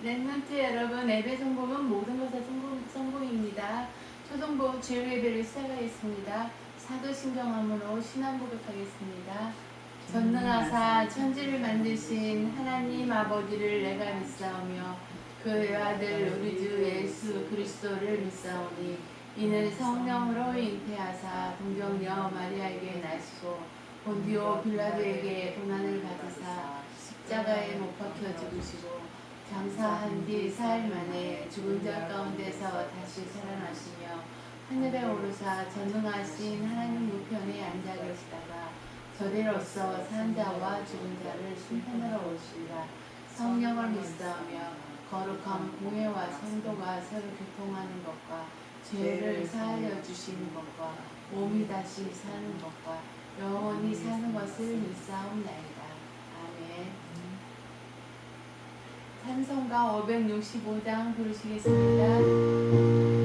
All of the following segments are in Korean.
랩런트 여러분, 예배 성공은 모든 것의 성공입니다. 초성부 주일 예배를 시작하겠습니다. 사도신경함으로 신앙 고백하겠습니다. 전능하사 천지를 만드신 하나님 아버지를 내가 믿사오며 그 외아들 우리 주 예수 그리스도를 믿사오니 이는 성령으로 잉태하사 동정녀 마리아에게 나시고 본디오 빌라도에게 고난을 받으사 십자가에 못 박혀 죽으시고 장사한 뒤 사흘 만에 죽은 자 가운데서 다시 살아나시며 하늘에 오르사 전능하신 하나님 우편에 앉아 계시다가 저리로서 산 자와 죽은 자를 심판하러 오시리라. 성령을 믿사오며 거룩한 공회와 성도가 서로 교통하는 것과 죄를 사하여 주시는 것과 몸이 다시 사는 것과 영원히 사는 것을 믿사옵나이다. 아멘. 찬송가 565장 부르시겠습니다.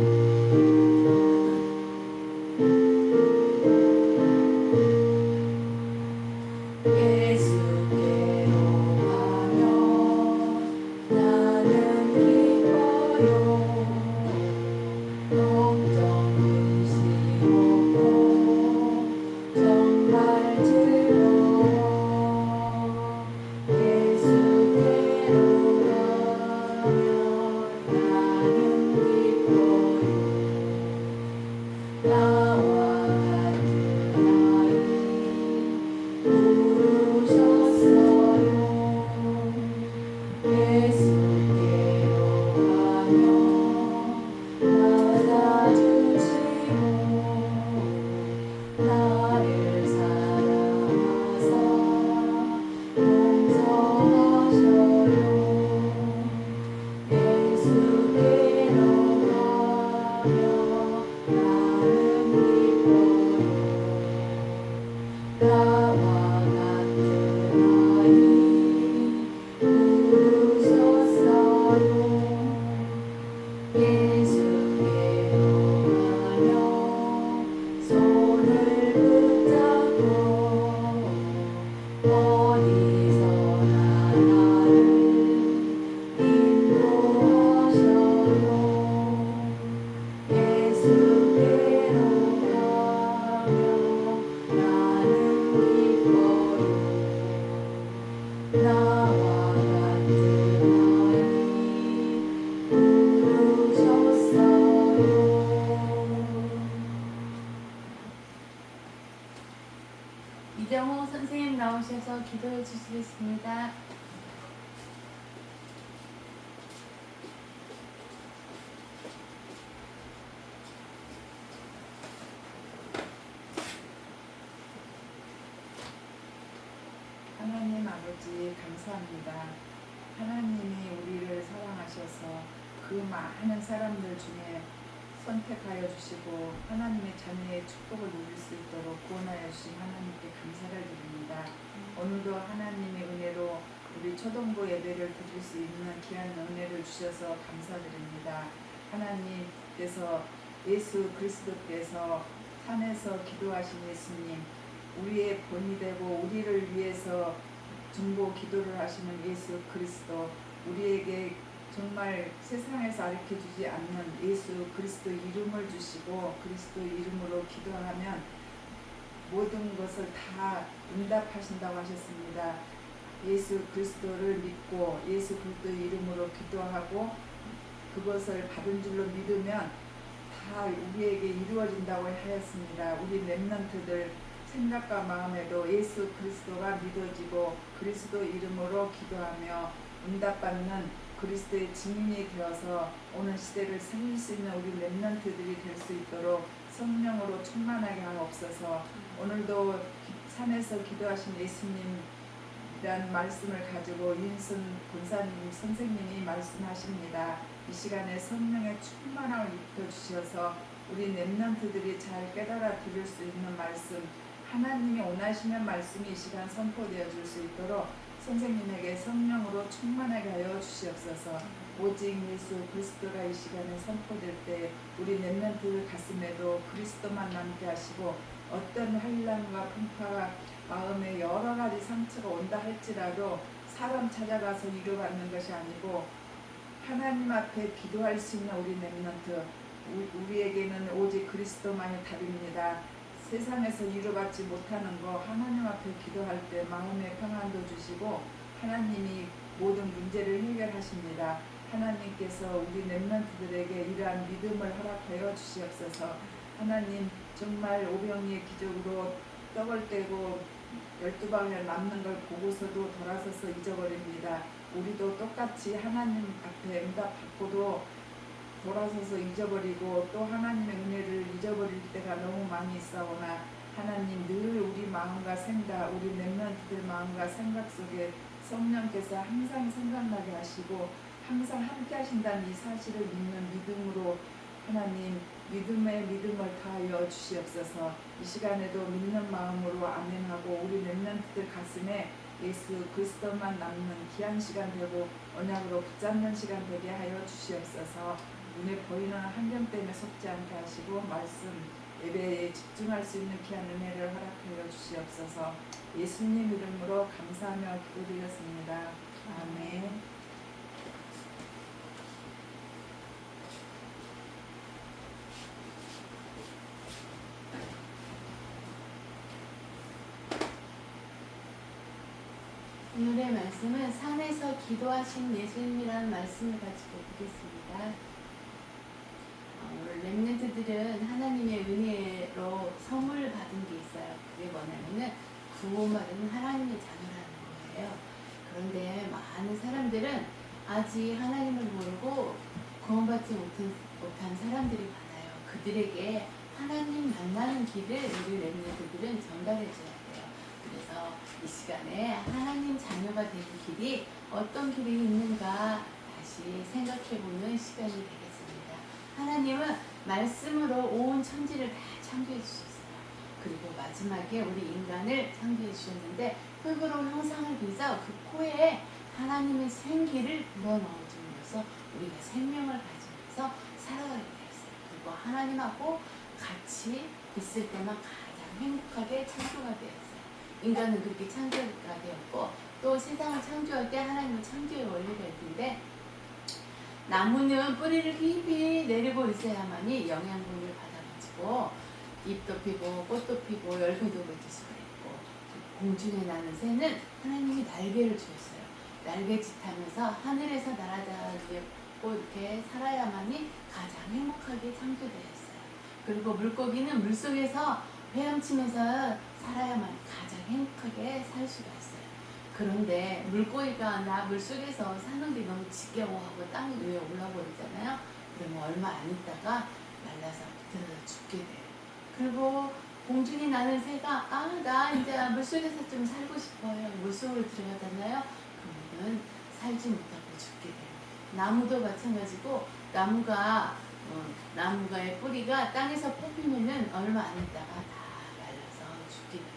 이정호 선생님 나오셔서 기도해 주시겠습니다. 하나님 아버지 감사합니다. 하나님이 우리를 사랑하셔서 그 많은 사람들 중에 선택하여 주시고 하나님의 자녀의 축복을 누릴 수 있도록 구원하여 주신 하나님께 감사를 드립니다. 오늘도 하나님의 은혜로 우리 초동부 예배를 드릴 수 있는 귀한 은혜를 주셔서 감사드립니다. 하나님께서 예수 그리스도께서 산에서 기도하신 예수님, 우리의 본이 되고 우리를 위해서 중보 기도를 하시는 예수 그리스도, 우리에게 정말 세상에서 가르쳐주지 않는 예수 그리스도 이름을 주시고 그리스도 이름으로 기도하면 모든 것을 다 응답하신다고 하셨습니다. 예수 그리스도를 믿고 예수 그리스도 이름으로 기도하고 그것을 받은 줄로 믿으면 다 우리에게 이루어진다고 하였습니다. 우리 렘넌트들 생각과 마음에도 예수 그리스도가 믿어지고 그리스도 이름으로 기도하며 응답받는 그리스도의 증인이 되어서 오늘 시대를 살릴 수 있는 우리 렘넌트들이 될 수 있도록 성령으로 충만하게 하옵소서. 오늘도 산에서 기도하신 예수님이란 말씀을 가지고 윤순 권사님 선생님이 말씀하십니다. 이 시간에 성령의 충만함을 입혀주셔서 우리 렘넌트들이 잘 깨달아 들을 수 있는 말씀, 하나님이 원하시는 말씀이 이 시간 선포되어 줄 수 있도록 선생님에게 성령으로 충만하게 하여 주시옵소서. 오직 예수 그리스도가 이 시간에 선포될 때 우리 렘넌트 가슴에도 그리스도만 남게 하시고 어떤 환난과 풍파가 마음에 여러 가지 상처가 온다 할지라도 사람 찾아가서 위로받는 것이 아니고 하나님 앞에 기도할 수 있는 우리 렘넌트, 우리에게는 오직 그리스도만이 답입니다. 세상에서 이루받지 못하는 거 하나님 앞에 기도할 때 마음의 평안도 주시고 하나님이 모든 문제를 해결하십니다. 하나님께서 우리 렘넌트들에게 이러한 믿음을 허락하여 주시옵소서. 하나님 정말 오병이의 기적으로 떡을 떼고 12방울 남는 걸 보고서도 돌아서서 잊어버립니다. 우리도 똑같이 하나님 앞에 응답 받고도 돌아서서 잊어버리고 또 하나님의 은혜를 잊어버릴 때가 너무 많이 있사오나 하나님 늘 우리 마음과 생각, 우리 렘넌트들 마음과 생각 속에 성령께서 항상 생각나게 하시고 항상 함께 하신다는 이 사실을 믿는 믿음으로 하나님 믿음의 믿음을 다하여 주시옵소서. 이 시간에도 믿는 마음으로 아멘하고 우리 렘넌트들 가슴에 예수 그리스도만 남는 귀한 시간 되고 언약으로 붙잡는 시간 되게 하여 주시옵소서. 눈에 보이는 환경 때문에 속지 않게 하시고 말씀 예배에 집중할 수 있는 귀한 은혜를 허락하여 주시옵소서. 예수님 이름으로 감사하며 기도드렸습니다. 아멘. 오늘의 말씀은 산에서 기도하신 예수님이라는 말씀을 가지고 보겠습니다. 렘넌트들은 하나님의 은혜로 선물을 받은 게 있어요. 그게 뭐냐면은 구원받은 하나님의 자녀라는 거예요. 그런데 많은 사람들은 아직 하나님을 모르고 구원받지 못한 사람들이 많아요. 그들에게 하나님 만나는 길을 우리 렘넌트들은 전달해 줘야 돼요. 그래서 이 시간에 하나님 자녀가 되는 길이 어떤 길이 있는가 다시 생각해보는 시간이 되겠습니다. 하나님은 말씀으로 온 천지를 다 창조해 주셨어요. 그리고 마지막에 우리 인간을 창조해 주셨는데 흙으로 형상을 빚어 그 코에 하나님의 생기를 불어넣어줌으로써 우리가 생명을 가지면서 살아가게 되었어요. 그리고 하나님하고 같이 있을 때만 가장 행복하게 창조가 되었어요. 인간은 그렇게 창조가 되었고 또 세상을 창조할 때 하나님은 창조의 원리가 있는데 나무는 뿌리를 깊이 내리고 있어야만이 영양분을 받아가지고 잎도 피고 꽃도 피고 열매도 맺을 수가 있고 공중에 나는 새는 하나님이 날개를 주셨어요. 날개짓하면서 하늘에서 날아다니고 이렇게 살아야만이 가장 행복하게 창조되었어요. 그리고 물고기는 물속에서 헤엄치면서 살아야만 가장 행복하게 살 수가 있어요. 그런데 물고기가 나 물속에서 사는 게 너무 지겨워하고 땅 위에 올라버리잖아요. 그러면 얼마 안 있다가 말라서 들어서 죽게 돼요. 그리고 공중에 나는 새가 나 이제 물속에서 좀 살고 싶어요. 물속으로 들어가잖아요. 그러면 살지 못하고 죽게 돼요. 나무도 마찬가지고 나무가의 뿌리가 땅에서 뽑히면은 얼마 안 있다가 다 말라서 죽게 돼요.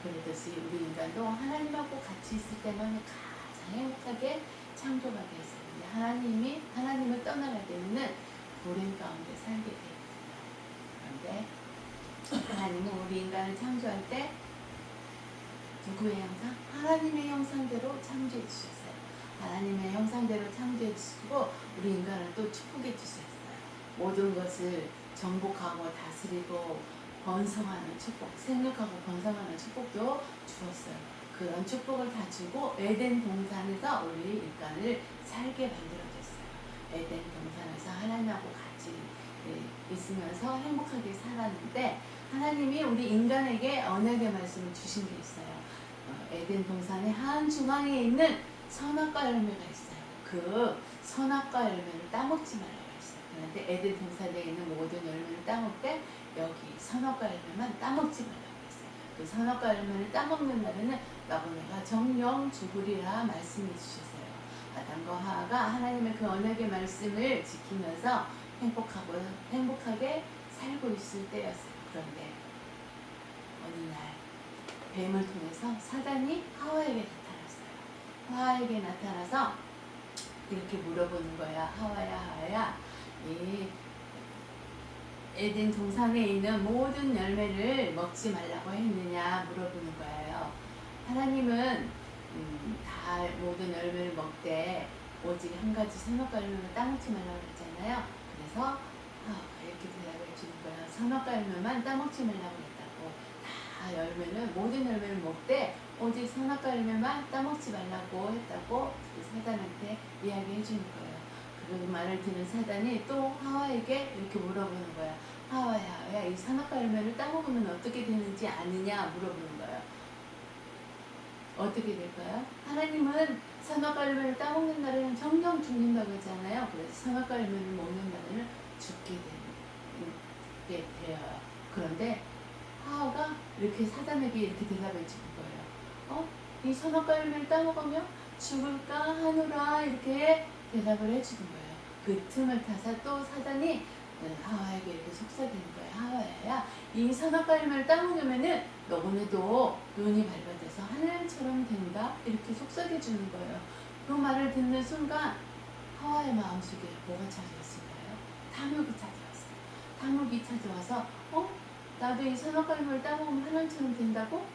그러듯이 우리 인간도 하나님하고 같이 있을 때만 가장 행복하게 창조가 되었습니다. 하나님을 떠나갈 때는 불행 가운데 살게 되거든요. 그런데 하나님은 우리 인간을 창조할 때 누구의 형상? 하나님의 형상대로 창조해 주셨어요. 하나님의 형상대로 창조해 주시고 우리 인간을 또 축복해 주셨어요. 모든 것을 정복하고 다스리고 번성하는 축복, 생육하고 번성하는 축복도 주었어요. 그런 축복을 다 주고 에덴 동산에서 우리 인간을 살게 만들어줬어요. 에덴 동산에서 하나님하고 같이 있으면서 행복하게 살았는데 하나님이 우리 인간에게 언약의 말씀을 주신 게 있어요. 에덴 동산의 한 중앙에 있는 선악과 열매가 있어요. 그 선악과 열매를 따먹지 말라고 했어요. 그런데 에덴 동산에 있는 모든 열매를 따먹을 때 여기 선악과 열매만 따먹지 말라고 했어요. 그 선악과 열매를 따먹는 날에는 너희가 정령 죽으리라 말씀해 주셨어요. 아담과 하와가 하나님의 그 언약의 말씀을 지키면서 행복하게 살고 있을 때였어요. 그런데 어느 날 뱀을 통해서 사단이 하와에게 나타났어요. 하와에게 나타나서 이렇게 물어보는 거야. 하와야, 이 에덴 동산에 있는 모든 열매를 먹지 말라고 했느냐 물어보는 거예요. 하나님은 다 모든 열매를 먹되 오직 한 가지 선악과일만 따먹지 말라고 그랬잖아요. 그래서 이렇게 대답해 주는 거예요. 선악과일만 따먹지 말라고 그랬다고. 다 열매는 모든 열매를 먹되 오직 선악과일만 따먹지 말라고 했다고 사단한테 이야기해 주는 거예요. 그 말을 듣는 사단이 또 하와에게 이렇게 물어보는 거야. 하와야, 이 선악과 열매를 따먹으면 어떻게 되는지 아느냐 물어보는 거예요. 어떻게 될까요? 하나님은 선악과 열매를 따먹는 날에는 정령 죽는다고 했잖아요. 그래서 선악과 열매를 먹는 날에는 죽게 돼요. 그런데 하와가 이렇게 사단에게 이렇게 대답해 주는 거예요. 이 선악과 열매를 따먹으면 죽을까 하노라 이렇게 대답을 해주는 거예요. 그 틈을 타서 또 사단이 하와에게 이렇게 속삭이는 거예요. 하와야, 이 선악과 열매를 따먹으면은 너네도 눈이 밝아져서 하늘처럼 된다 이렇게 속삭여 주는 거예요. 그 말을 듣는 순간 하와의 마음속에 뭐가 찾아왔을까요? 탐욕이 찾아왔어요. 탐욕이 찾아와서 나도 이 선악과 열매를 따먹으면 하늘처럼 된다고?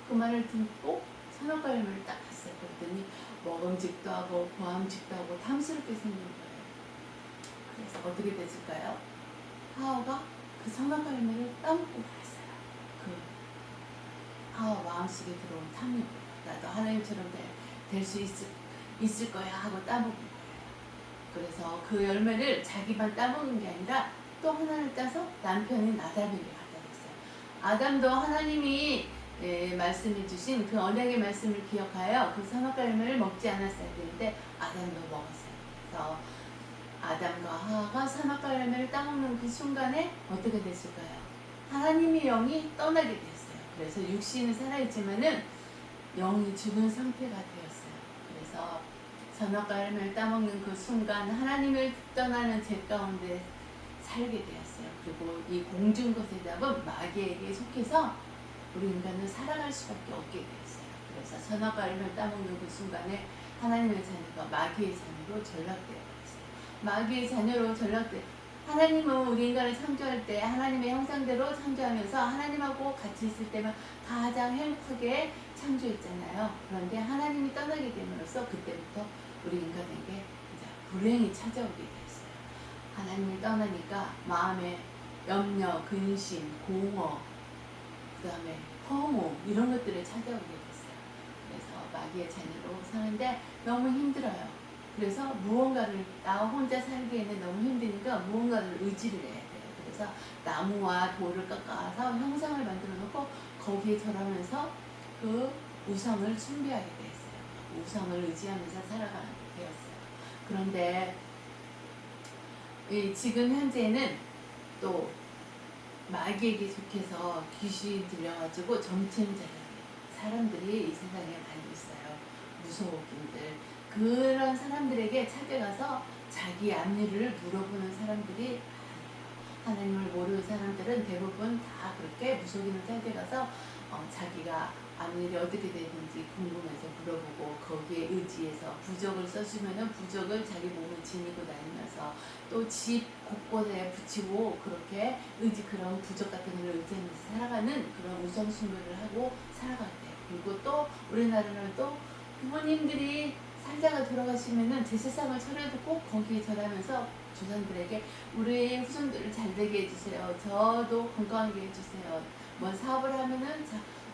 그 말을 듣고 선악과 열매를 딱 봤어요. 그랬더니 먹음직도 하고 보암직도 하고 탐스럽게 생긴 거예요. 그래서 어떻게 됐을까요? 하와가 그 선악과 열매를 따먹고 말았어요. 그 하와 마음속에 들어온 탐욕, 나도 하나님처럼 될 수 있을 거야 하고 따먹은 거예요. 그래서 그 열매를 자기만 따먹은 게 아니라 또 하나를 따서 남편인 아담에게 갖다 줬어요. 아담도 하나님이 말씀해 주신 그 언약의 말씀을 기억하여 그 선악과 열매를 먹지 않았어야 되는데 아담도 먹었어요. 그래서 아담과 하와가 선악과 열매를 따먹는 그 순간에 어떻게 됐을까요? 하나님의 영이 떠나게 되었어요. 그래서 육신은 살아있지만은 영이 죽은 상태가 되었어요. 그래서 선악과 열매를 따먹는 그 순간 하나님을 떠나는 죄 가운데 살게 되었어요. 그리고 이 공중 것의 답은 마귀에게 속해서 우리 인간은 살아갈 수밖에 없게 되었어요. 그래서 선악과 열매를 따먹는 그 순간에 하나님의 자녀가 마귀의 자녀로 전락되어 버렸어요. 마귀의 자녀로 전락돼. 하나님은 우리 인간을 창조할 때 하나님의 형상대로 창조하면서 하나님하고 같이 있을 때만 가장 행복하게 창조했잖아요. 그런데 하나님이 떠나게 됨으로써 그때부터 우리 인간에게 이제 불행이 찾아오게 되었어요. 하나님을 떠나니까 마음에 염려, 근심, 공허, 그 다음에 허무 이런 것들을 찾아오게 됐어요. 그래서 마귀의 자녀로 사는데 너무 힘들어요. 그래서 무언가를 나 혼자 살기에는 너무 힘드니까 무언가를 의지를 해야 돼요. 그래서 나무와 돌을 깎아서 형상을 만들어 놓고 거기에 절하면서 그 우상을 숭배하게 되었어요. 우상을 의지하면서 살아가게 되었어요. 그런데 지금 현재는 또 마귀에게 속해서 귀신이 들려가지고 정체자들 사람들이 이 세상에 많이 있어요. 무속인들 그런 사람들에게 찾아가서 자기 앞일을 물어보는 사람들이 많아요. 하나님을 모르는 사람들은 대부분 다 그렇게 무속인을 찾아가서 자기가 앞일이 어떻게 되는지 궁금해서 물어보고 거기에 의지해서 부적을 써주면은 부적을 자기 몸에 지니고 다니면서 또 집 곳곳에 붙이고 그렇게 그런 부적 같은 걸 의지하면서 살아가는 그런 우상숭배를 하고 살아간대요. 그리고 또 우리나라는 또 부모님들이 살다가 돌아가시면은 제사상을 차려도 꼭 거기에 절하면서 조상들에게 우리 후손들을 잘 되게 해주세요. 저도 건강하게 해주세요. 뭐 사업을 하면은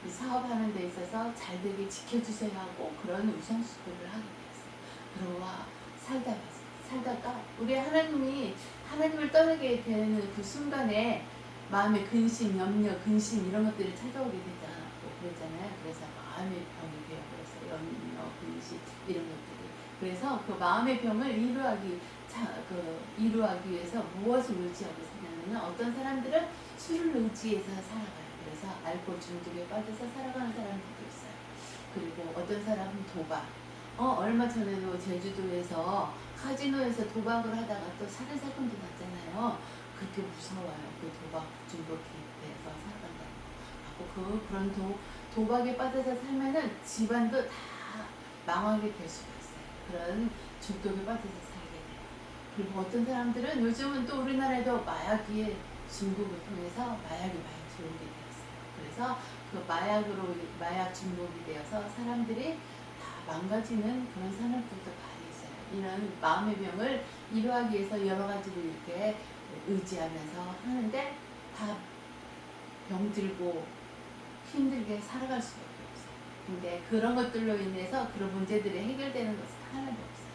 사업하는 데 있어서 잘 되게 지켜주세요 하고 그런 우상숭배를 하게 되었어요. 그러와 살다가 우리 하나님을 떠나게 되는 그 순간에 마음의 근심, 염려, 근심 이런 것들이 찾아오게 되잖아요. 그랬잖아요. 그래서 마음의 병이 되어버렸어요. 염려, 근심 이런 것들이. 그래서 그 마음의 병을 이루하기 위해서 무엇을 의지하고 사냐면 어떤 사람들은 술을 의지해서 살아가요. 그래서 알코올 중독에 빠져서 살아가는 사람들도 있어요. 그리고 어떤 사람은 도박. 얼마 전에도 제주도에서 카지노에서 도박을 하다가 또 살인 사건도 났잖아요. 그렇게 무서워요. 그 도박 중독이 돼서 살아간다고. 그런 도박에 빠져서 살면은 집안도 다 망하게 될 수가 있어요. 그런 중독에 빠져서 살게 돼요. 그리고 어떤 사람들은 요즘은 또 우리나라에도 마약의 중독을 통해서 마약이 많이 들어오게 되었어요. 그래서 그 마약 중독이 되어서 사람들이 다 망가지는 그런 사람들도 많이 있어요. 이런 마음의 병을 이루하기 위해서 여러 가지로 이렇게 의지하면서 하는데 다 병들고 힘들게 살아갈 수밖에 없어요. 근데 그런 것들로 인해서 그런 문제들이 해결되는 것은 하나도 없어요.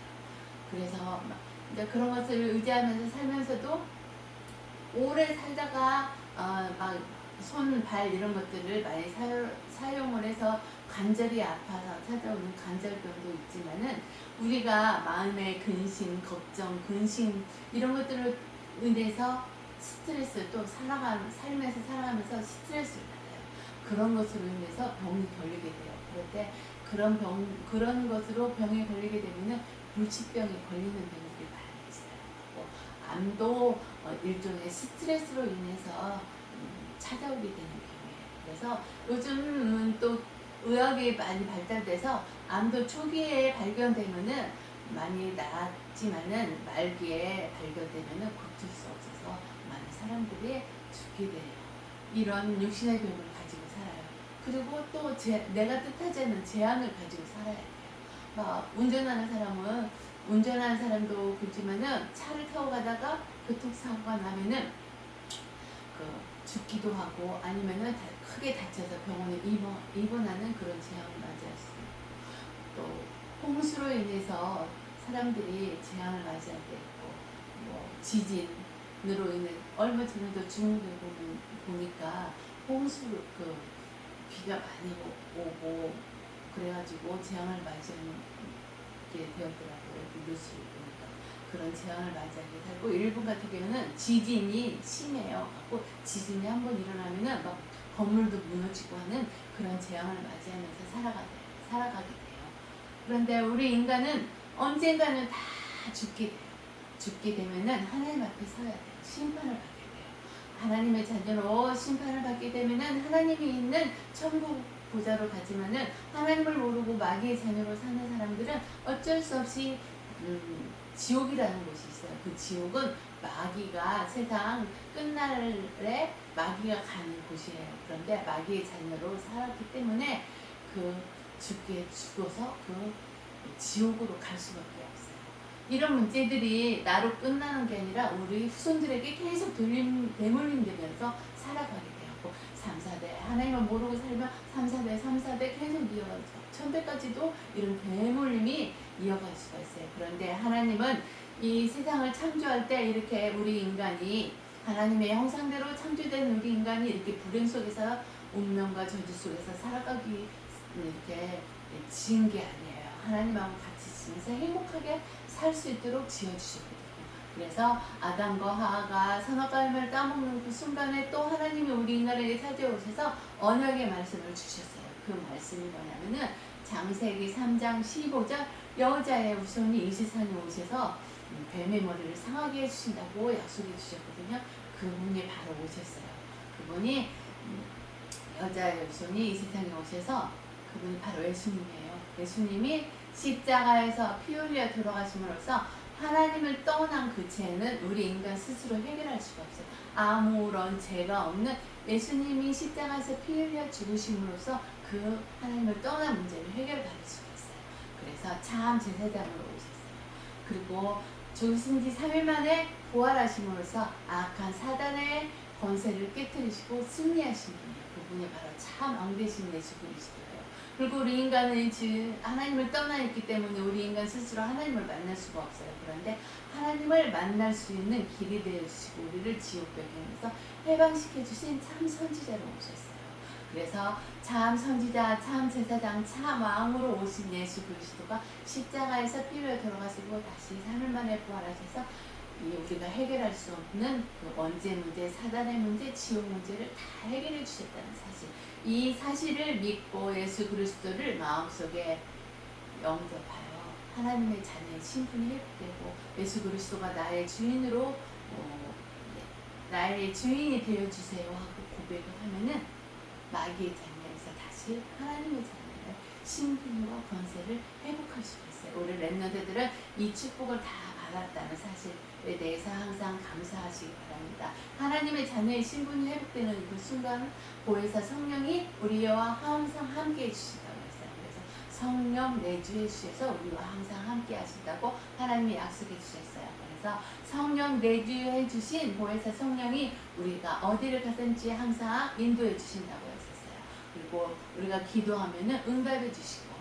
그래서 이제 그런 것을 의지하면서 살면서도 오래 살다가 막 손, 발 이런 것들을 많이 사용을 해서 관절이 아파서 찾아오는 관절병도 있지만은 우리가 마음의 근심, 걱정, 근심 이런 것들로 인해서 스트레스 또 살면서 살아가면서 스트레스를 받아요. 그런 것으로 인해서 병이 걸리게 돼요. 그럴 때 그런 것으로 병에 걸리게 되면은 불치병에 걸리는 병들이 많이 있어요. 뭐 암도 일종의 스트레스로 인해서 찾아오게 되는 병이에요. 그래서 요즘은 또 의학이 많이 발달돼서 암도 초기에 발견되면은 많이 낫지만은 말기에 발견되면은 고칠 수 없어서 많은 사람들이 죽게 돼요. 이런 육신의 병을 가지고 살아요. 그리고 또 내가 뜻하지 않는 재앙을 가지고 살아야 돼요. 막 운전하는 사람도 그렇지만은 차를 타고 가다가 교통사고가 나면은 죽기도 하고 아니면은 크게 다쳐서 병원에 입원하는 그런 재앙을 맞이할 수 있고 또 홍수로 인해서 사람들이 재앙을 맞이할 때 있고 뭐 지진으로 인해 얼마 전에도 중국에 보니까 홍수 비가 많이 오고 그래가지고 재앙을 맞이하게 되었더라고요. 뉴스를 보니까 그런 재앙을 맞이하게 되고 일본 같은 경우는 지진이 심해요. 꼭 지진이 한번 일어나면은 막 건물도 무너지고 하는 그런 재앙을 맞이하면서 살아가게 돼요. 그런데 우리 인간은 언젠가는 다 죽게 돼요. 죽게 되면은 하나님 앞에 서야 돼요. 심판을 받게 돼요. 하나님의 자녀로 심판을 받게 되면은 하나님이 있는 천국 보좌로 가지만은 하나님을 모르고 마귀의 자녀로 사는 사람들은 어쩔 수 없이 지옥이라는 곳이 있어요. 그 지옥은 마귀가 세상 끝날에 마귀가 가는 곳이에요. 그런데 마귀의 자녀로 살았기 때문에 죽어서 지옥으로 갈 수밖에 없어요. 이런 문제들이 나로 끝나는 게 아니라 우리 후손들에게 계속 되물림되면서 살아가게 되었고 3, 4대 하나님을 모르고 살면 3, 4대 계속 이어가죠. 천대까지도 이런 되물림이 이어갈 수가 있어요. 그런데 하나님은 이 세상을 창조할 때 이렇게 우리 인간이 하나님의 형상대로 창조된 우리 인간이 이렇게 불행 속에서 운명과 저주 속에서 살아가기 이렇게 지은 게 아니에요. 하나님하고 같이 지면서 행복하게 살 수 있도록 지어주셨거든요. 그래서 아담과 하하가 선악과 열매를 따먹는 그 순간에 또 하나님이 우리 인간에게 찾아오셔서 언약의 말씀을 주셨어요. 그 말씀이 뭐냐면은 창세기 3장 15절 여자의 후손이 이 세상에 오셔서 뱀의 머리를 상하게 해주신다고 약속해 주셨거든요. 그분이 바로 오셨어요. 그분이 여자의 후손이 이 세상에 오셔서 그분이 바로 예수님이에요. 예수님이 십자가에서 피 흘려 돌아가심으로써 하나님을 떠난 그 죄는 우리 인간 스스로 해결할 수가 없어요. 아무런 죄가 없는 예수님이 십자가에서 피 흘려 죽으심으로써 그 하나님을 떠난 문제를 해결받을 수가 있어요. 그래서 참 제사장으로 오셨어요. 그리고 죽으신 지 3일 만에 부활하심으로써 악한 사단의 권세를 깨뜨리시고 승리하신 분이에요. 그분이 바로 참 왕되신 예수 그리스도예요. 그리고 우리 인간은 지금 하나님을 떠나 있기 때문에 우리 인간 스스로 하나님을 만날 수가 없어요. 그런데 하나님을 만날 수 있는 길이 되어주시고 우리를 지옥벽에서 해방시켜 주신 참 선지자로 오셨어요. 그래서 참 선지자, 참 제사장, 참 왕으로 오신 예수 그리스도가 십자가에서 피를 돌아가시고 다시 3일 만에 부활하셔서 우리가 해결할 수 없는 그 언제 문제, 사단의 문제, 지옥 문제를 다 해결해 주셨다는 사실. 이 사실을 믿고 예수 그리스도를 마음속에 영접하여 하나님의 자녀의 신분이 회복되고 예수 그리스도가 나의 주인으로 나의 주인이 되어주세요 하고 고백을 하면은 마귀의 자녀에서 다시 하나님의 자녀의 신분과 권세를 회복할 수가 있어요. 우리 렘넌트들은 이 축복을 다 받았다는 사실에 대해서 항상 감사하시기 바랍니다. 하나님의 자녀의 신분이 회복되는 그 순간 보혜사 성령이 우리와 항상 함께 해주신다고 했어요. 그래서 성령 내주해 주셔서 우리와 항상 함께 하신다고 하나님이 약속해 주셨어요. 그래서 성령 내주해 주신 보혜사 성령이 우리가 어디를 가든지 항상 인도해 주신다고 했었어요. 그리고 우리가 기도하면은 응답해 주시고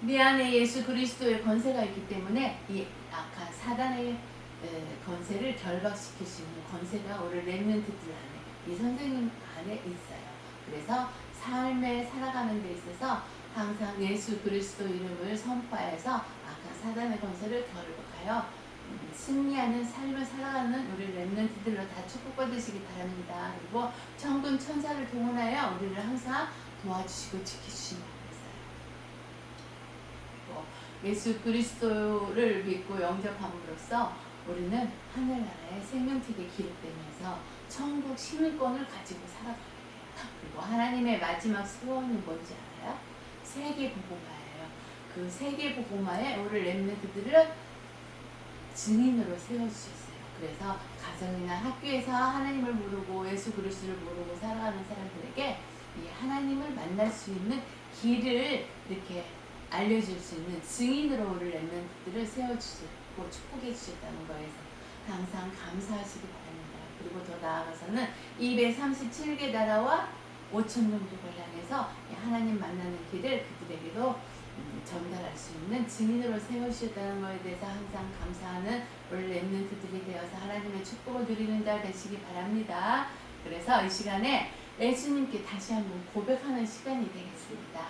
내 안에 예수 그리스도의 권세가 있기 때문에 이 악한 사단의 권세를 결박시킬 수 있는 권세가 우리 렘넌트들 안에 이 선생님 안에 있어요. 그래서 삶에 살아가는 데 있어서 항상 예수 그리스도 이름을 선포해서 악한 사단의 권세를 결박하여 승리하는 삶을 살아가는 우리 렘넌트들로 다 축복받으시기 바랍니다. 그리고 천군 천사를 동원하여 우리를 항상 도와주시고 지켜주신다고 했어요. 예수 그리스도를 믿고 영접함으로써 우리는 하늘나라의 생명책에 기록되면서 천국 시민권을 가지고 살아가게 돼요. 그리고 하나님의 마지막 소원은 뭔지 알아요? 세계복음화예요. 그 세계복음화에 우리 렘넌트들을 증인으로 세워주셨어요. 그래서 가정이나 학교에서 하나님을 모르고 예수 그리스도를 모르고 살아가는 사람들에게 이 하나님을 만날 수 있는 길을 이렇게 알려줄 수 있는 증인으로 우리 렘넌트들을 세워주셨고 축복해 주셨다는 거에서 항상 감사하시기 바랍니다. 그리고 더 나아가서는 237개 나라와 5천 종족을 향해서 하나님 만나는 길을 그들에게도 전달할 수 있는 증인으로 세우셨다는 것에 대해서 항상 감사하는 우리 렘넌트들이 되어서 하나님의 축복을 누리는 자 되시기 바랍니다. 그래서 이 시간에 예수님께 다시 한번 고백하는 시간이 되겠습니다.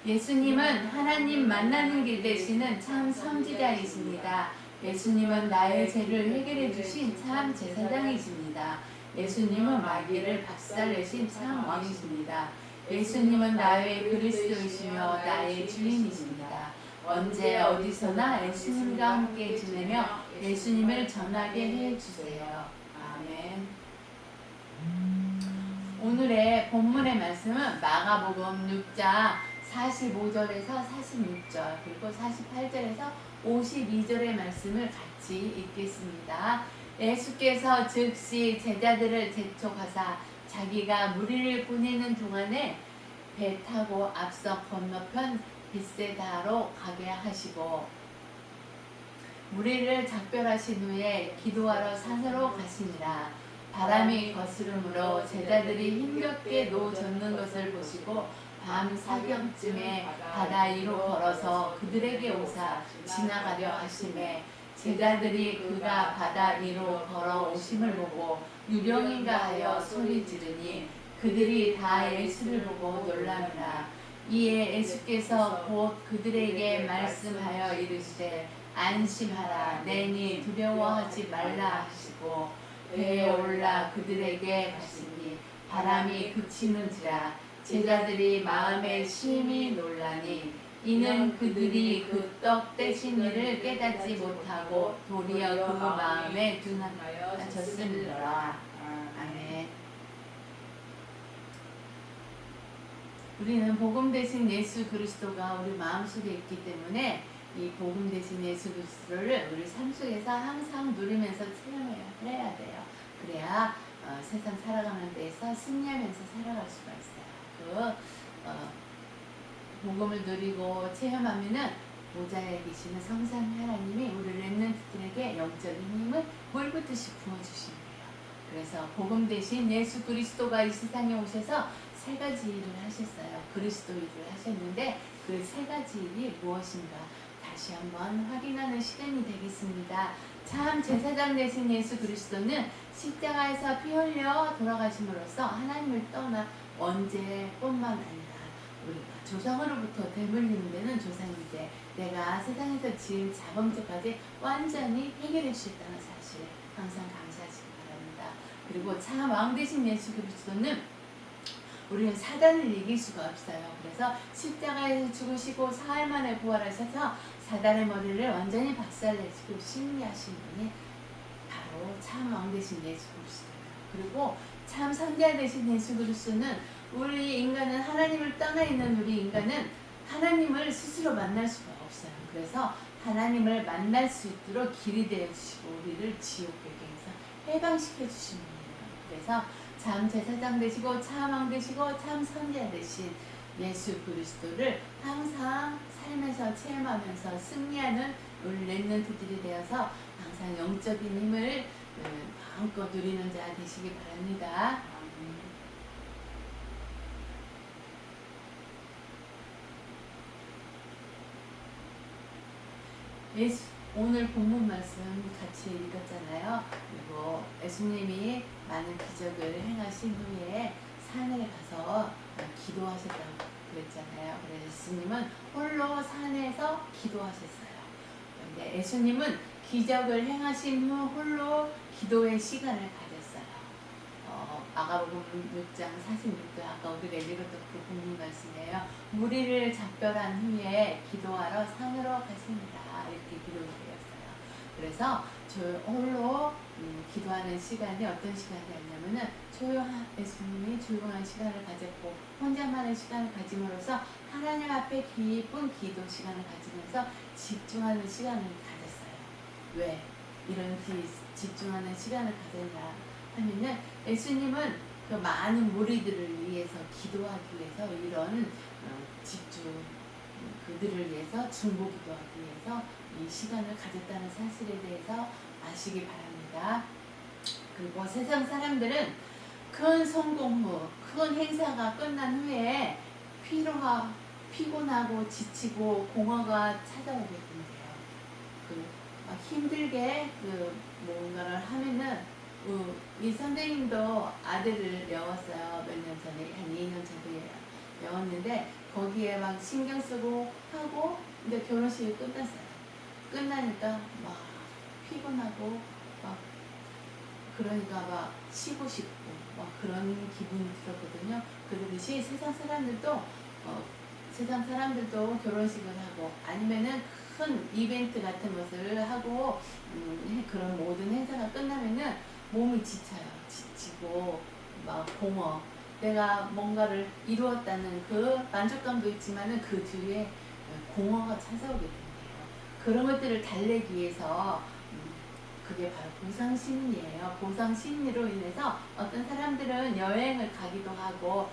예수님은 하나님 만나는 길 되시는 참 선지자이십니다. 예수님은 나의 죄를 해결해 주신 참 제사장이십니다. 예수님은 마귀를 박살내신 참 왕이십니다. 예수님은 나의 그리스도이시며 나의 주인이십니다. 언제 어디서나 예수님과 함께 지내며 예수님을 전하게 해주세요. 아멘. 오늘의 본문의 말씀은 마가복음 6장 45절에서 46절 그리고 48절에서 52절의 말씀을 같이 읽겠습니다. 예수께서 즉시 제자들을 재촉하사 자기가 무리를 보내는 동안에 배 타고 앞서 건너편 벳세다로 가게 하시고 무리를 작별하신 후에 기도하러 산으로 가시니라. 바람이 거스름으로 제자들이 힘겹게 노 젓는 것을 보시고 밤 사경쯤에 바다 위로 걸어서 그들에게 오사 지나가려 하시매 제자들이 그가 바다 위로 걸어오심을 보고 유령인가 하여 소리 지르니 그들이 다 예수를 보고 놀라니라. 이에 예수께서 곧 그들에게 말씀하여 이르시되 안심하라 내니 두려워하지 말라 하시고 배에 올라 그들에게 가시니 바람이 그치는지라. 제자들이 마음에 심히 놀라니 이는 그들이 그 떡 떼신 일을 깨닫지 못하고 도리어 그 마음에 둔하였습니다. 아멘. 우리는 복음 대신 예수 그리스도가 우리 마음속에 있기 때문에 이 복음 대신 예수 그리스도를 우리 삶 속에서 항상 누리면서 체험해야 돼요. 그래야 세상 살아가는 데에서 승리하면서 살아갈 수가 있어요. 복음을 누리고 체험하면은 보좌에 계시는 성삼 하나님이 우리 렘넌트들에게 영적인 힘을 물붓듯이 부어주시는 거예요. 그래서 복음 대신 예수 그리스도가 이 세상에 오셔서 세 가지 일을 하셨어요. 그리스도 일을 하셨는데 그 세 가지 일이 무엇인가 다시 한번 확인하는 시간이 되겠습니다. 참 제사장 되신 예수 그리스도는 십자가에서 피 흘려 돌아가심으로써 하나님을 떠나 원죄뿐만 아니라 우리가 조상으로부터 되물리는 데는 조상인데 내가 세상에서 지은 자범죄까지 완전히 해결해 주셨다는 사실 항상 감사하시기 바랍니다. 그리고 참 왕 되신 예수 그리스도는 우리는 사단을 이길 수가 없어요. 그래서 십자가에서 죽으시고 사흘 만에 부활하셔서 사단의 머리를 완전히 박살내시고 승리하신 분이 바로 참 왕 되신 예수 그리스도예요. 그리고 참 선지자 되신 예수 그리스도는 우리 인간은 하나님을 떠나 있는 우리 인간은 하나님을 스스로 만날 수가 없어요. 그래서 하나님을 만날 수 있도록 길이 되어 주시고 우리를 지옥 배경에서 해방시켜 주신 분이에요. 그래서 참 제사장 되시고 참 왕 되시고 참 선지자 되신 예수 그리스도를 항상 삶에서 체험하면서 승리하는 우리 렘넌트들이 되어서 항상 영적인 힘을 마음껏 누리는 자 되시기 바랍니다. 오늘 본문 말씀 같이 읽었잖아요. 그리고 예수님이 많은 기적을 행하신 후에 산에 가서 기도하셨다고 그랬잖아요. 그래서 예수님은 홀로 산에서 기도하셨어요. 그런데 예수님은 기적을 행하신 후 홀로 기도의 시간을 가졌어요. 마가복음 6장 46절 아까 우리가 읽었던 그 본문 말씀이에요. 무리를 작별한 후에 기도하러 산으로 가십니다. 이렇게 기록이 되었어요. 그래서 저 홀로 기도하는 시간이 어떤 시간이었냐면은 예수님이 조용한 시간을 가졌고 혼자만의 시간을 가짐으로써 하나님 앞에 깊은 기도 시간을 가지면서 집중하는 시간을 가졌어요. 왜 이런 집중하는 시간을 가졌냐 하면은 예수님은 그 많은 무리들을 위해서 기도하기 위해서 이런 집중 그들을 위해서 중보 기도하기 위해서 이 시간을 가졌다는 사실에 대해서 아시기 바랍니다. 그리고 세상 사람들은 큰 성공 후, 큰 행사가 끝난 후에 피곤하고 지치고 공허가 찾아오게 된대요. 막 힘들게 뭔가를 하면은 이 선생님도 아들을 배웠어요. 몇 년 전에 한 2년 전에 배웠는데 거기에 막 신경 쓰고 하고 근데 결혼식이 끝났어요. 끝나니까 막 피곤하고 막 그러니까 막 쉬고 싶고 막 그런 기분이 들었거든요. 그러듯이 세상 사람들도 결혼식을 하고 아니면은 큰 이벤트 같은 것을 하고 그런 모든 행사가 끝나면은 몸이 지치고 막 공허 내가 뭔가를 이루었다는 그 만족감도 있지만은 그 뒤에 공허가 찾아오게 된대요. 그런 것들을 달래기 위해서 그게 바로 보상심리예요. 보상심리로 인해서 어떤 사람들은 여행을 가기도 하고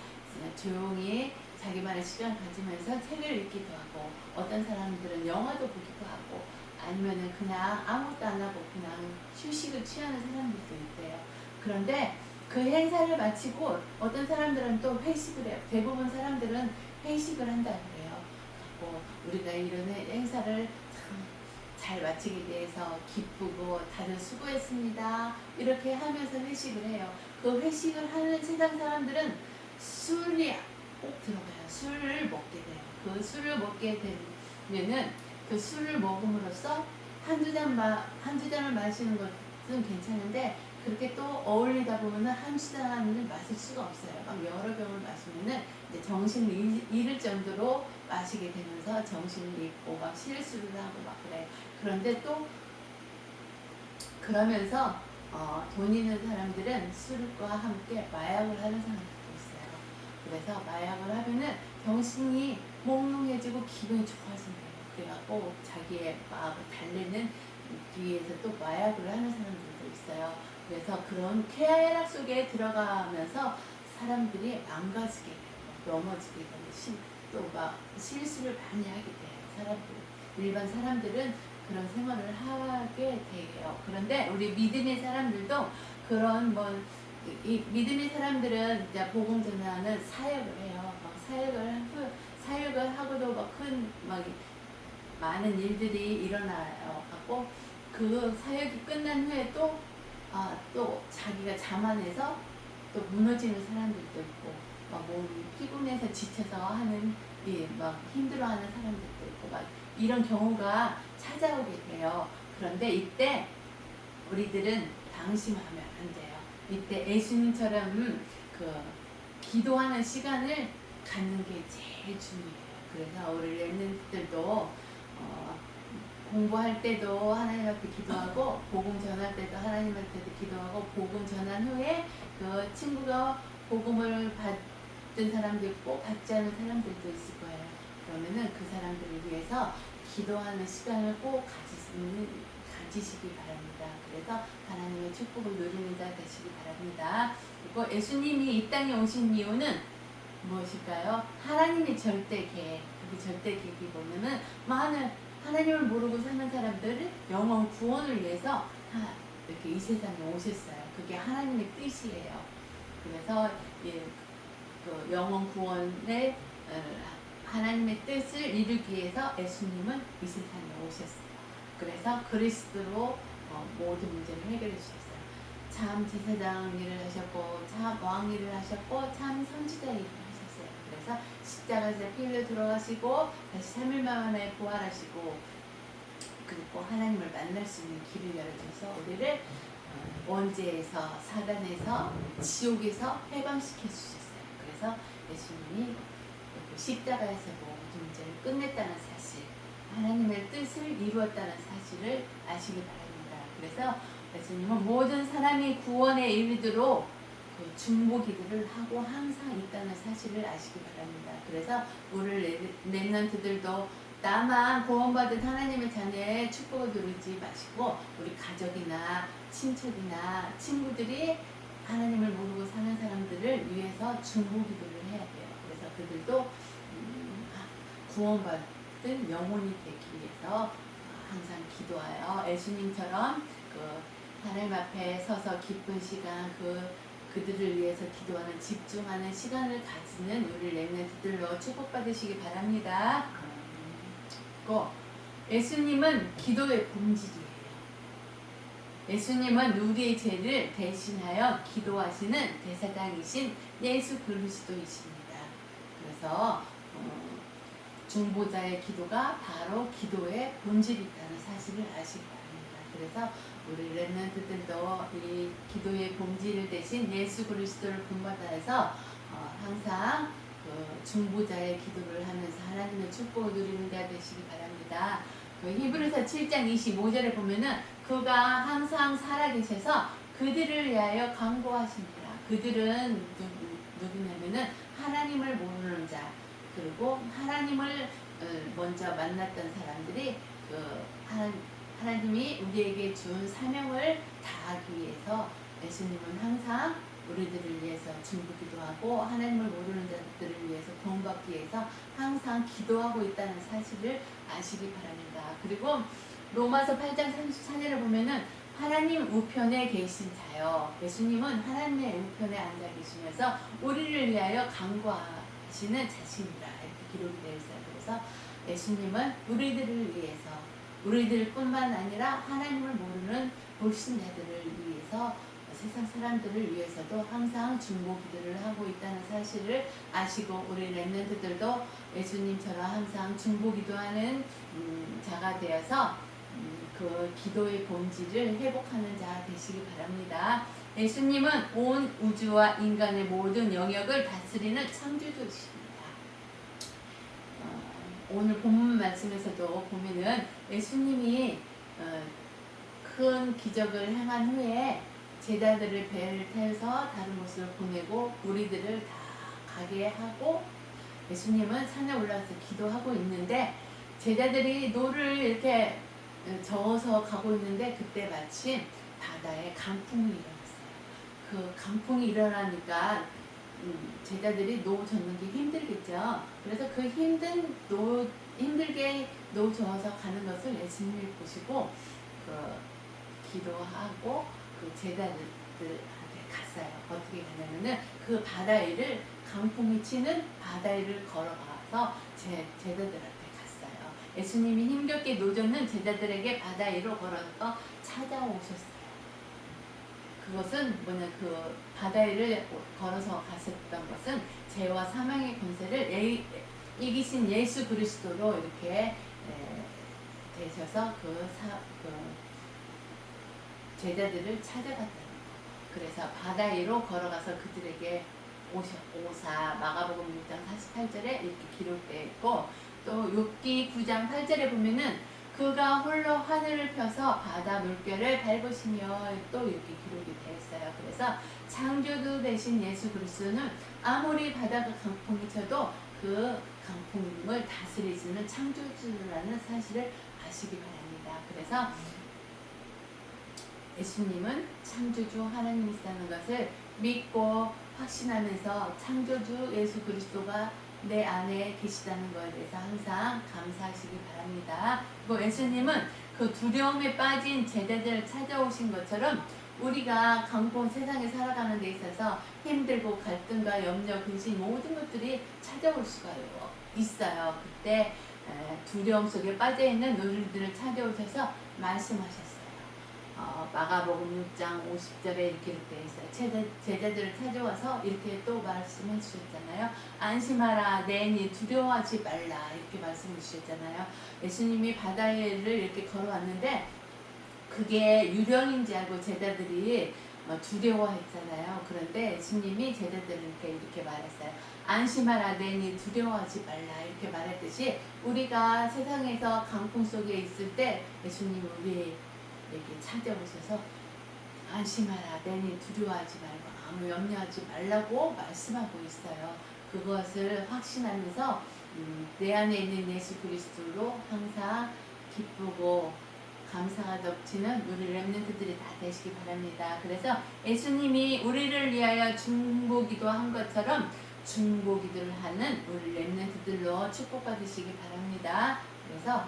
조용히 자기만의 시간을 가지면서 책을 읽기도 하고 어떤 사람들은 영화도 보기도 하고 아니면은 그냥 아무것도 안 하고 그냥 휴식을 취하는 사람들도 있대요. 그런데 그 행사를 마치고 어떤 사람들은 또 회식을 해요. 대부분 사람들은 회식을 한다고 해요. 우리가 이런 행사를 잘 마치기 위해서 기쁘고 다들 수고했습니다. 이렇게 하면서 회식을 해요. 그 회식을 하는 세상 사람들은 술이 꼭 들어가요. 술을 먹게 돼요. 그 술을 먹게 되면은 그 술을 먹음으로써 한두 잔을 마시는 것은 괜찮은데 그렇게 또 어울리다 보면은 한두 잔을 마실 수가 없어요. 막 여러 병을 마시면은 이제 정신이 잃을 정도로 마시게 되면서 정신이 잃고 막 실수를 하고 막 그래요. 그런데 또 그러면서 돈 있는 사람들은 술과 함께 마약을 하는 사람들도 있어요. 그래서 마약을 하면은 정신이 몽롱해지고 기분이 좋아진대요. 그래갖고 자기의 마음을 달래는 위해서 또 마약을 하는 사람들도 있어요. 그래서 그런 쾌락 속에 들어가면서 사람들이 망가지게 되고 넘어지게 되고 또 막 실수를 많이 하게 돼요. 일반 사람들은 그런 생활을 하게 돼요. 그런데 우리 믿음의 사람들도 그런 이 믿음의 사람들은 이제 복음 전하는 사역을 해요. 막 사역을 하고도 막 많은 일들이 일어나요. 갖고 그 사역이 끝난 후에 또 자기가 자만해서 또 무너지는 사람들도 있고 막 몸이 피곤해서 지쳐서 하는 막 힘들어하는 사람들도 있고 막 이런 경우가 찾아오게 돼요. 그런데 이때 우리들은 방심하면 안 돼요. 이때 예수님처럼 기도하는 시간을 갖는 게 제일 중요해요. 그래서 우리 렘넌트들도 공부할 때도 하나님 앞에 기도하고 복음 전할 때도 하나님한테도 기도하고 복음 전한 후에 그 친구가 복음을 받은 사람도 있고 받지 않은 사람들도 있을 거예요. 그러면은 그 사람들을 위해서 기도하는 시간을 꼭 가지시기 바랍니다. 그래서 하나님의 축복을 누리는 자 되시기 바랍니다. 그리고 예수님이 이 땅에 오신 이유는 무엇일까요? 하나님의 절대 계획. 그 절대 계획이 보면은 많은 하나님을 모르고 사는 사람들을 영원 구원을 위해서 이렇게 이 세상에 오셨어요. 그게 하나님의 뜻이에요. 그래서 그 영원 구원의 하나님의 뜻을 이루기 위해서 예수님은 이 세상에 오셨어요. 그래서 그리스도로 모든 문제를 해결해 주셨어요. 참 제사장 일을 하셨고, 참 왕 일을 하셨고, 참 선지자 일을 하셨어요. 그래서 십자가에서 피 흘려 들어가시고 다시 3일 만에 부활하시고, 그리고 하나님을 만날 수 있는 길을 열어줘서 우리를 원죄에서, 사단에서, 지옥에서 해방시켜 주셨어요. 그래서 예수님이 십자가에서 모든 문제를 끝냈다는 사실, 하나님의 뜻을 이루었다는 사실을 아시기 바랍니다. 그래서 예수님은 모든 사람이 구원에 이르도록 그 중보 기도를 하고 항상 있다는 사실을 아시기 바랍니다. 그래서 우리 렘넌트들도 나만 구원받은 하나님의 자녀의 축복을 누리지 마시고, 우리 가족이나 친척이나 친구들이 하나님을 모르고 사는 사람들을 위해서 중보 기도를 해야 돼요. 그래서 그들도 구원받은 영혼이 되기 위해서 항상 기도하여 예수님처럼 그 하나님 앞에 서서 기쁜 시간, 그들을 위해서 기도하는, 집중하는 시간을 가지는 우리 렘넌트들로 축복받으시기 바랍니다. 또 예수님은 기도의 본질이에요. 예수님은 우리의 죄를 대신하여 기도하시는 대사장이신 예수 그리스도이십니다. 그래서 중보자의 기도가 바로 기도의 본질이 있다는 사실을 아시기 바랍니다. 그래서 우리 렘넌트들도 이 기도의 본질 대신 예수 그리스도를 본받아서 항상 그 중보자의 기도를 하면서 하나님의 축복을 누리는 자 되시기 바랍니다. 그 히브리서 7장 25절에 보면은 그가 항상 살아계셔서 그들을 위하여 간구하십니다. 그들은 누구냐면은 하나님을 모르는 자, 그리고 하나님을 먼저 만났던 사람들이 하나님이 우리에게 준 사명을 다하기 위해서 예수님은 항상 우리들을 위해서 중보기도하고 하나님을 모르는 자들을 위해서 구원받기 위해서 항상 기도하고 있다는 사실을 아시기 바랍니다. 그리고 로마서 8장 34절에 보면은 하나님 우편에 계신 자요. 예수님은 하나님의 우편에 앉아 계시면서 우리를 위하여 간구하시는 자신이다. 이렇게 기록이 되어 있어요. 그래서 예수님은 우리들을 위해서, 우리들뿐만 아니라 하나님을 모르는 불신자들을 위해서, 세상 사람들을 위해서도 항상 중보 기도를 하고 있다는 사실을 아시고, 우리 렘넌트들도 예수님처럼 항상 중보 기도하는 자가 되어서 그 기도의 본질을 회복하는 자 되시기 바랍니다. 예수님은 온 우주와 인간의 모든 영역을 다스리는 창조주이십니다. 오늘 본문 말씀에서도 보면은 예수님이 큰 기적을 행한 후에 제자들을 배를 태워서 다른 곳으로 보내고 우리들을 다 가게 하고, 예수님은 산에 올라가서 기도하고 있는데 제자들이 노를 이렇게 저어서 가고 있는데 그때 마침 바다에 강풍이 일어났어요. 그 강풍이 일어나니까 제자들이 노 젓는 게 힘들겠죠. 그래서 그 힘들게 노 저어서 가는 것을 예수님이 보시고 기도하고 그 제자들한테 갔어요. 어떻게 갔냐면은 그 바다 위를, 강풍이 치는 바다 위를 걸어가서 제자들한테 갔어요. 예수님이 힘겹게 노젓는 제자들에게 바다 위로 걸어서 찾아오셨어요. 그것은 뭐냐, 그 바다 위를 걸어서 갔었던 것은 죄와 사망의 권세를 이기신 예수 그리스도로 이렇게 되셔서 그 제자들을 찾아갔다는 거. 그래서 바다 위로 걸어가서 그들에게 오사, 마가복음 6장 48절에 이렇게 기록되어 있고, 또 욥기 9장 8절에 보면은 그가 홀로 하늘을 펴서 바다 물결을 밟으시며 또 이렇게 기록이 되어 있어요. 그래서 창조주 되신 예수 그리스도는 아무리 바다가 강풍이 쳐도 그 강풍을 다스리시는 창조주라는 사실을 아시기 바랍니다. 그래서 예수님은 창조주 하나님이시라는 것을 믿고 확신하면서 창조주 예수 그리스도가 내 안에 계시다는 것에 대해서 항상 감사하시기 바랍니다. 그리고 예수님은 그 두려움에 빠진 제자들을 찾아오신 것처럼 우리가 강포 세상에 살아가는 데 있어서 힘들고 갈등과 염려, 근심 모든 것들이 찾아올 수가 있어요. 그때 두려움 속에 빠져있는 우리들을 찾아오셔서 말씀하셨어요. 마가복음 6장 50절에 이렇게 되어 있어요. 제자들을 찾아와서 이렇게 또 말씀해 주셨잖아요. 안심하라, 내니 두려워하지 말라, 이렇게 말씀해 주셨잖아요. 예수님이 바다를 이렇게 걸어왔는데 그게 유령인지 알고 제자들이 두려워했잖아요. 그런데 예수님이 제자들한테 이렇게 말했어요. 안심하라, 내니 두려워하지 말라, 이렇게 말했듯이 우리가 세상에서 강풍 속에 있을 때 예수님이 우리에게 찾아오셔서 안심하라, 내니 두려워하지 말고 아무 염려하지 말라고 말씀하고 있어요. 그것을 확신하면서 내 안에 있는 예수 그리스도로 항상 기쁘고 감사가 넘치는 우리 렘넌트들이 다 되시기 바랍니다. 그래서 예수님이 우리를 위하여 중보기도 한 것처럼 중보기도를 하는 우리 렘넌트들로 축복받으시기 바랍니다. 그래서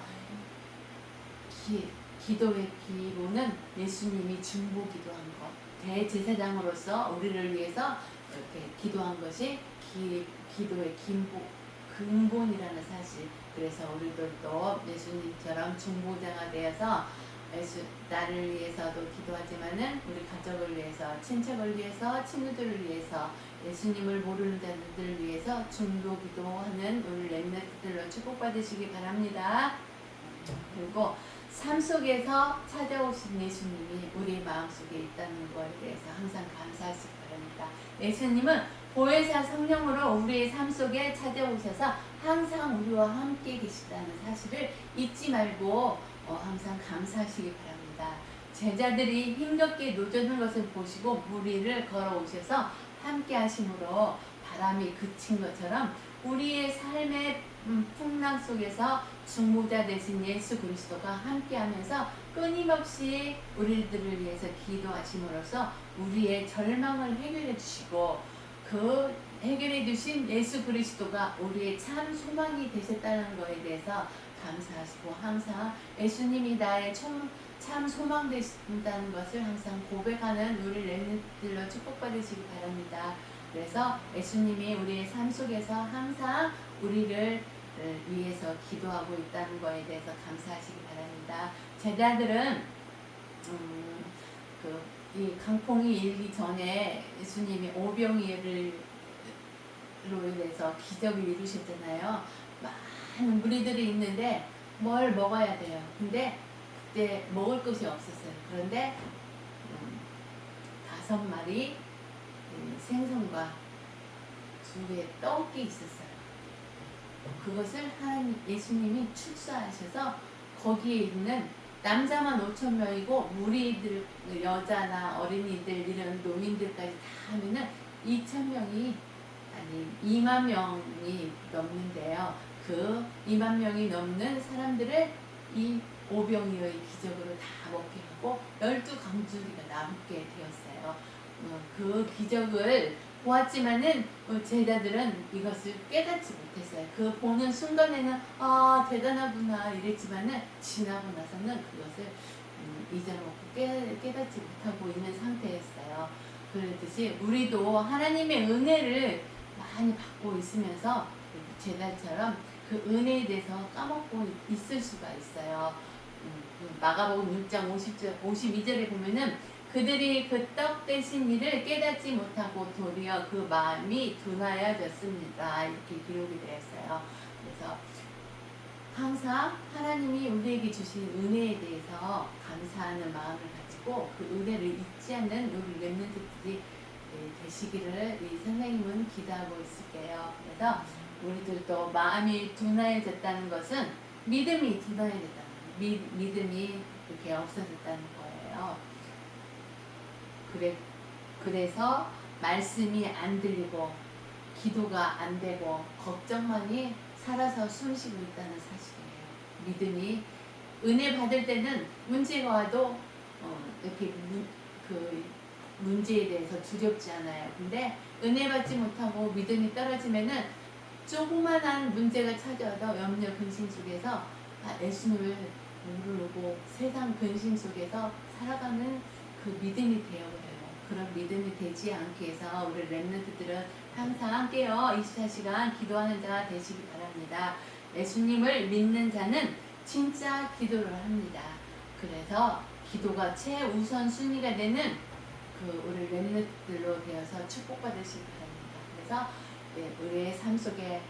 기도의 기본은 예수님이 중보기도한 것, 대제사장으로서 우리를 위해서 이렇게 기도한 것이 기도의 근본이라는 사실. 그래서 우리들도 예수님처럼 중보자가 되어서 나를 위해서도 기도하지만은 우리 가족을 위해서, 친척을 위해서, 친구들을 위해서, 예수님을 모르는 자들을 위해서 중보기도하는 우리 렘넌트들로 축복받으시기 바랍니다. 그리고 삶 속에서 찾아오신 예수님이 우리 마음속에 있다는 것에 대해서 항상 감사하시기 바랍니다. 예수님은 보혜사 성령으로 우리의 삶 속에 찾아오셔서 항상 우리와 함께 계시다는 사실을 잊지 말고 항상 감사하시기 바랍니다. 제자들이 힘겹게 노젓는 것을 보시고 무리를 걸어오셔서 함께 하심으로 바람이 그친 것처럼 우리의 삶의 풍랑 속에서 중보자 되신 예수 그리스도가 함께하면서 끊임없이 우리들을 위해서 기도하심으로써 우리의 절망을 해결해 주시고 그 해결해 주신 예수 그리스도가 우리의 참 소망이 되셨다는 것에 대해서 감사하시고 항상 예수님이 나의 참 소망 되신다는 것을 항상 고백하는 우리 렘넌트들로 축복받으시기 바랍니다. 그래서 예수님이 우리의 삶 속에서 항상 우리를 위해서 기도하고 있다는 것에 대해서 감사하시기 바랍니다. 제자들은 이 강풍이 일기 전에 예수님이 오병이어로 인해서 기적을 이루셨잖아요. 많은 무리들이 있는데 뭘 먹어야 돼요. 근데 그때 먹을 것이 없었어요. 그런데 5마리 생선과 2개의 떡이 있었어요. 그것을 예수님이 축사하셔서 거기에 있는 남자만 5,000명이고 무리들, 여자나 어린이들, 이런 노인들까지 다 하면은 2,000명이 아니 2만 명이 넘는데요. 그 2만 명이 넘는 사람들을 이 오병이어의 기적으로 다 먹게 하고 12강주리가 남게 되었어요. 그 기적을 보았지만은 제자들은 이것을 깨닫지 못했어요. 그 보는 순간에는 대단하구나 이랬지만은 지나고 나서는 그것을 잊어먹고 깨닫지 못하고 있는 상태였어요. 그렇듯이 우리도 하나님의 은혜를 많이 받고 있으면서 제자처럼 그 은혜에 대해서 까먹고 있을 수가 있어요. 마가복음 6장 52절에 보면은 그들이 그 떡 대신 일을 깨닫지 못하고 도리어 그 마음이 둔하여졌습니다. 이렇게 기록이 되어 있어요. 그래서 항상 하나님이 우리에게 주신 은혜에 대해서 감사하는 마음을 가지고 그 은혜를 잊지 않는 우리 렘넌트들이 되시기를 이 선생님은 기도하고 있을게요. 그래서 우리들도 마음이 둔하여졌다는 것은 믿음이 둔하여졌다는 거예요. 믿음이 이렇게 없어졌다는 거예요. 그래서 말씀이 안 들리고 기도가 안 되고 걱정만이 살아서 숨쉬고 있다는 사실이에요. 믿음이 은혜 받을 때는 문제가 와도 이렇게 문제에 대해서 두렵지 않아요. 근데 은혜 받지 못하고 믿음이 떨어지면은 조그만한 문제가 찾아와도 염려 근심 속에서 예수님을 모르고 세상 근심 속에서 살아가는 그 믿음이 되어버려요. 그런 믿음이 되지 않게 해서 우리 렘넌트들은 항상 깨어 24시간 기도하는 자가 되시기 바랍니다. 예수님을 믿는 자는 진짜 기도를 합니다. 그래서 기도가 최우선 순위가 되는 그 우리 렘넌트들로 되어서 축복받으시기 바랍니다. 그래서 우리의 삶 속에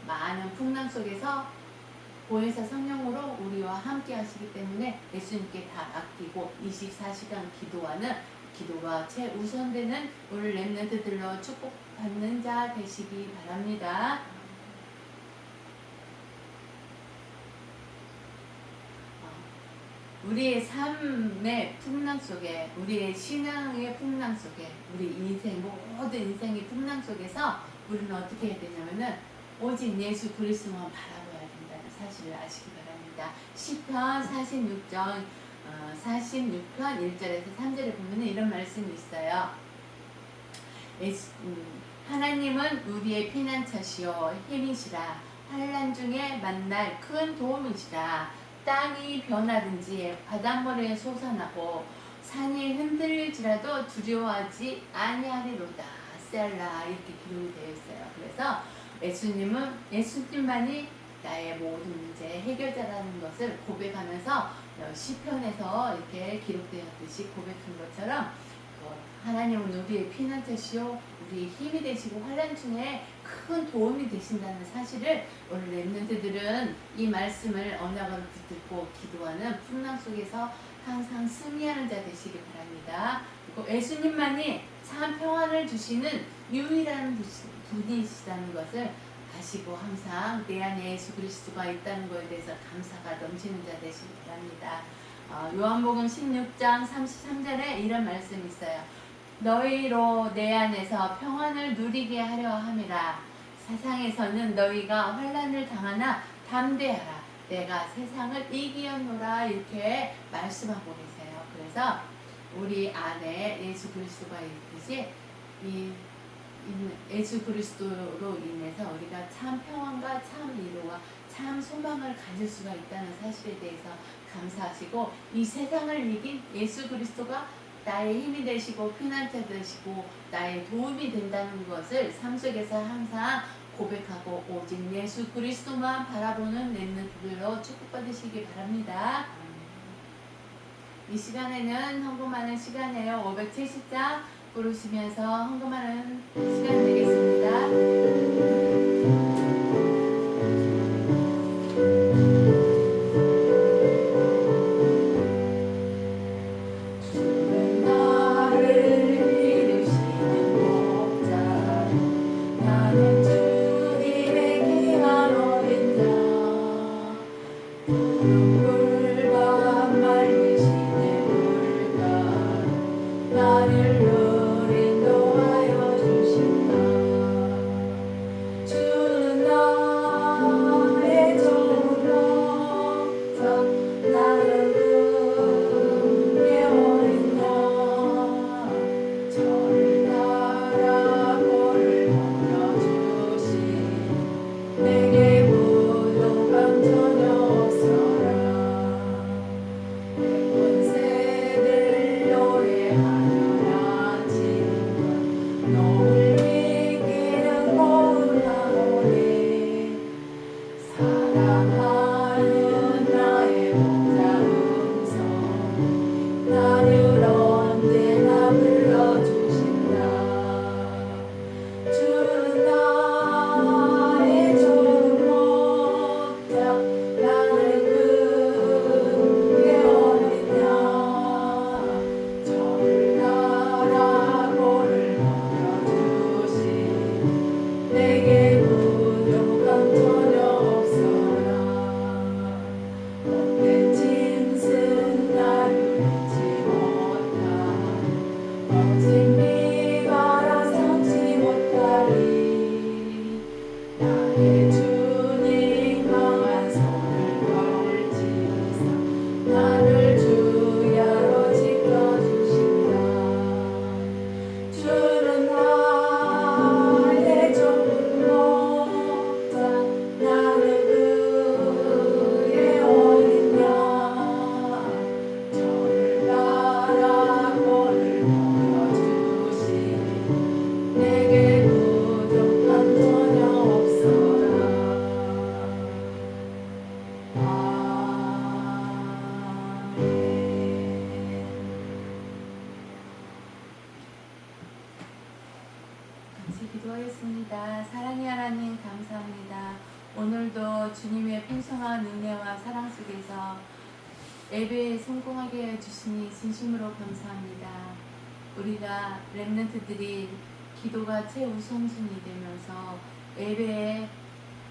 많은 풍랑 속에서 보혜사 성령으로 우리와 함께 하시기 때문에 예수님께 다 맡기고 24시간 기도하는 기도가 최우선되는 우리 렘넌트들로 축복받는 자 되시기 바랍니다. 우리의 삶의 풍랑 속에, 우리의 신앙의 풍랑 속에, 우리 인생, 모든 인생의 풍랑 속에서 우리는 어떻게 해야 되냐면은 오직 예수 그리스도만 바라봐야 된다는 사실을 아시기 바랍니다. 시편 46편 1절에서 3절에 보면 이런 말씀이 있어요. 하나님은 우리의 피난처시요 힘이시라. 환난 중에 만날 큰 도움이시라. 땅이 변하든지 바닷물에 솟아나고 산이 흔들릴지라도 두려워하지 아니하리로다. 셀라 이렇게 기록이 되어 있어요. 그래서 예수님만이 나의 모든 문제 해결자라는 것을 고백하면서 시편에서 이렇게 기록되었듯이 고백한 것처럼 하나님은 우리의 피난처시요 우리의 힘이 되시고 환난 중에 큰 도움이 되신다는 사실을 오늘 렘넌트들은 이 말씀을 언약으로 붙들고 기도하는 풍랑 속에서 항상 승리하는 자 되시기 바랍니다. 그리고 예수님만이 참 평안을 주시는 유일한 분이시다는 것을 아시고 항상 내 안에 예수 그리스도가 있다는 것에 대해서 감사가 넘치는 자 되시기 바랍니다. 요한복음 16장 33절에 이런 말씀이 있어요. 너희로 내 안에서 평안을 누리게 하려 함이라. 세상에서는 너희가 환난을 당하나 담대하라. 내가 세상을 이기었노라. 이렇게 말씀하고 계세요. 그래서 우리 안에 예수 그리스도가 있듯이 예수 그리스도로 인해서 우리가 참 평안과 참 위로와 참 소망을 가질 수가 있다는 사실에 대해서 감사하시고 이 세상을 이긴 예수 그리스도가 나의 힘이 되시고 피난처 되시고 나의 도움이 된다는 것을 삶 속에서 항상 고백하고 오직 예수 그리스도만 바라보는 렘넌트들로 축복받으시기 바랍니다. 이 시간에는 헌금하는 시간이에요. 570장 부르시면서 헌금하는 시간 되겠습니다. 기도하겠습니다. 사랑의 하나님 감사합니다. 오늘도 주님의 풍성한 은혜와 사랑 속에서 예배에 성공하게 해주시니 진심으로 감사합니다. 우리가 렘넌트들이 기도가 최우선순위 되면서 예배에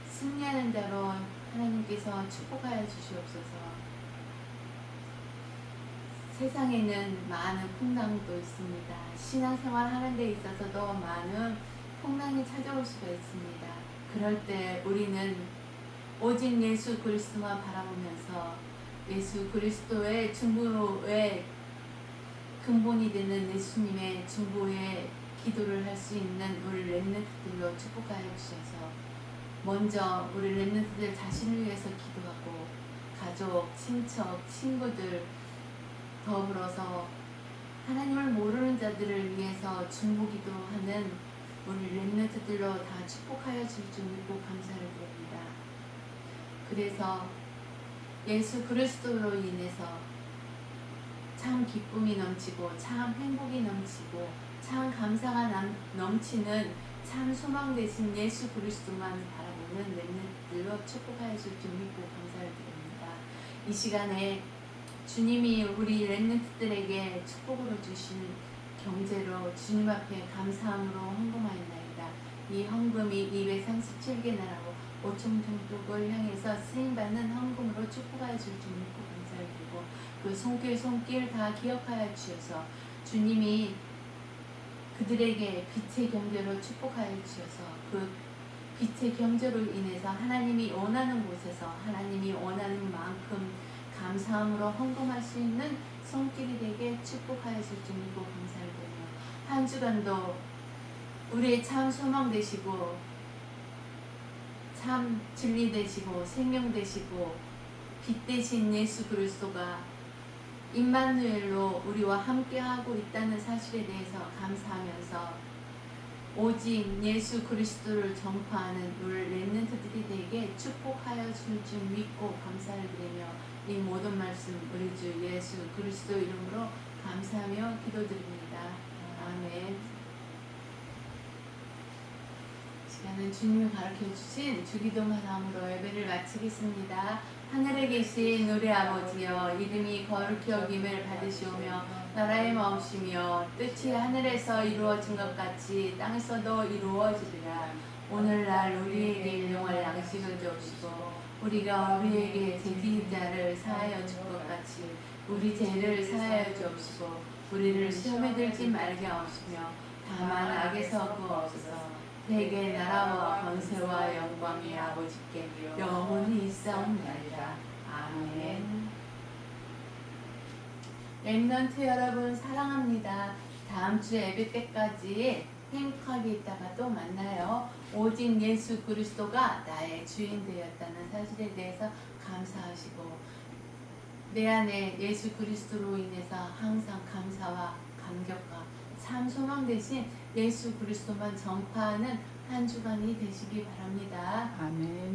승리하는 자로 하나님께서 축복하여 주시옵소서. 세상에는 많은 풍랑도 있습니다. 신앙생활 하는 데 있어서도 많은 풍랑이 찾아올 수가 있습니다. 그럴 때 우리는 오직 예수 그리스도만 바라보면서 예수 그리스도의 중보의 근본이 되는 예수님의 중보의 기도를 할 수 있는 우리 렘넌트들로 축복하여 주셔서 먼저 우리 렘넌트들 자신을 위해서 기도하고 가족, 친척, 친구들 더불어서 하나님을 모르는 자들을 위해서 중보기도하는 우리 렘넌트들로 다 축복하여 줄 줄 믿고 감사를 드립니다. 그래서 예수 그리스도로 인해서 참 기쁨이 넘치고 참 행복이 넘치고 참 감사가 넘치는 참 소망 되신 예수 그리스도만 바라보는 렘넌트들로 축복하여 줄 줄 믿고 감사를 드립니다. 이 시간에 주님이 우리 렘넌트들에게 축복으로 주신 경제로 주님 앞에 감사함으로 헌금하였나이다. 이 헌금이 237개 나라고 5천 종족을 향해서 쓰임받는 헌금으로 축복하여 줄 줄 믿고 감사를 드리고 그 손길 다 기억하여 주셔서 주님이 그들에게 빛의 경제로 축복하여 주셔서 그 빛의 경제로 인해서 하나님이 원하는 곳에서 하나님이 원하는 만큼 감사함으로 헌금할 수 있는 손길이 되게 축복하여 줄 줄 믿고 감사를 드리며 한 주간도 우리의 참 소망 되시고 참 진리 되시고 생명 되시고 빛 되신 예수 그리스도가 임마누엘로 우리와 함께하고 있다는 사실에 대해서 감사하면서 오직 예수 그리스도를 전파하는 우리 렘넌트들이 되게 축복하여 줄 줄 믿고 감사를 드리며 이 모든 말씀 우리 주 예수 그리스도 이름으로 감사하며 기도드립니다. 아멘. 시간은 주님이 가르쳐 주신 주기도만 함으로 예배를 마치겠습니다. 하늘에 계신 우리 아버지여 이름이 거룩히 여김을 받으시오며 나라의 마음이시며 뜻이 하늘에서 이루어진 것 같이 땅에서도 이루어지리라. 오늘날 우리에게 일용할 양식을 주옵시고 우리가 우리에게 죄진 자를 사하여 줄 것 같이 우리 죄를 사하여 주옵시고 우리를 시험에 들지 말게 하옵시며 다만 악에서 구하옵소서. 대개 나라와 권세와 영광이 아버지께 영원히 있사옵나이다. 아멘. 렘넌트 여러분 사랑합니다. 다음 주 예배 때까지 행복하게 있다가 또 만나요. 오직 예수 그리스도가 나의 주인 되었다는 사실에 대해서 감사하시고 내 안에 예수 그리스도로 인해서 항상 감사와 감격과 참 소망 대신 예수 그리스도만 전파하는 한 주간이 되시기 바랍니다. 아멘.